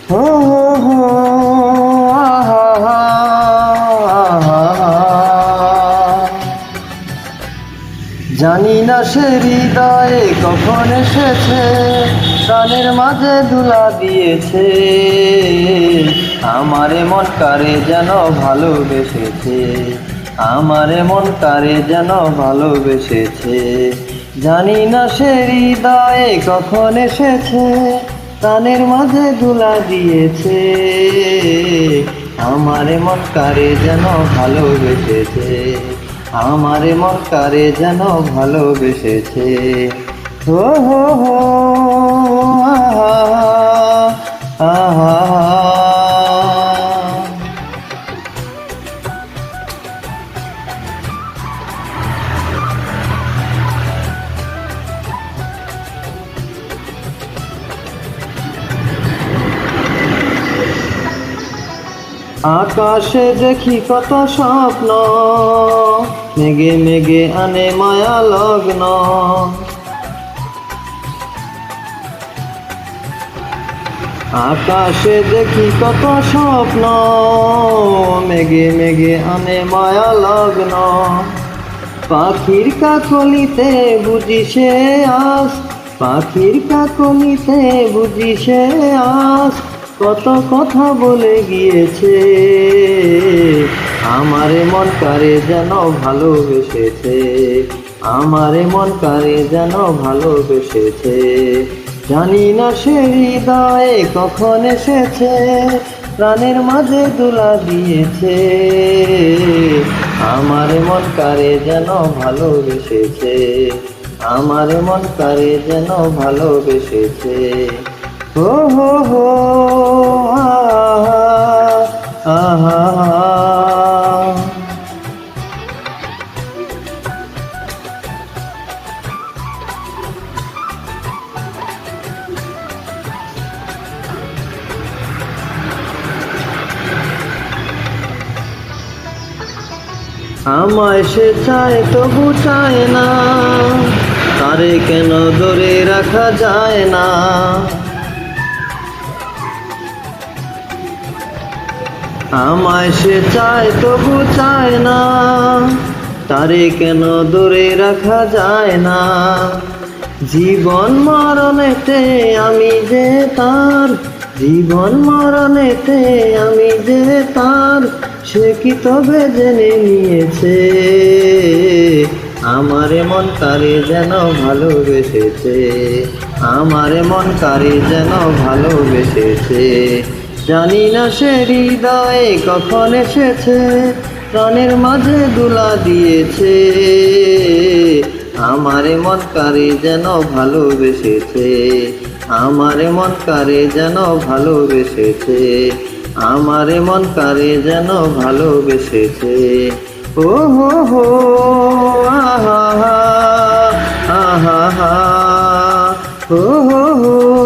হো হো হো আহা হা আহা হা। জানি না সে হৃদয়ে কখন এসেছে, প্রাণের মাঝে দুলা দিয়েছে, আমারে মন কারে যেন ভালোবেসেছে, আমারে মন কারে যেন ভালোবেসেছে। জানি না সে হৃদয়ে কখন এসেছে, প্রাণের মাঝে দুলা দিয়েছে, আমারে মন কারে যেন ভালোবেসেছে, আমারে মন কারে যেন ভালোবেসেছে। হো হো হো আহা আহা। আকাশে দেখি কত স্বপ্ন, মেঘে মেঘে আনে মায়া লগ্ন। আকাশে দেখি কত স্বপ্ন, মেঘে মেঘে আনে মায়া লগ্ন। পাখির কাকলিতে বুঝি সে আস, পাখির কাকলিতে বুঝি সে আস, কত কথা বলে গিয়েছে, আমারে মন কারে যেন ভালোবেসেছে, আমারে মন কারে যেন ভালোবেসেছে। জানি না সে হৃদয়ে কখন এসেছে, প্রাণের মাঝে দুলা দিয়েছে, আমারে মন কারে যেন ভালোবেসেছে, আমারে মন কারে যেন ভালোবেসেছে। হো হো হো আহা আহা। আমায় সে চায় তবু চায় না, তারে কেন ধরে রাখা যায় না। আমায় সে চায় তবু চায় না, তারে কেন ধরে রাখা যায় না। জীবন মরণেতে আমি যে তার, জীবন মরণেতে আমি যে তার, সে কি তবে জেনে নিয়েছে, আমারে মন কারে যেন ভালোবেসেছে, আমারে মন কারে যেন ভালোবেসেছে। জানি না সে হৃদয়ে কখন এসেছে, প্রাণের মাঝে দুলা দিয়েছে, আমারে মন কারে যেন ভালোবেসেছে, আমারে মন কারে যেন ভালোবেসেছে, আমারে মন কারে যেন ভালোবেসেছে। ও হো হো আহা আহা হো হো হো।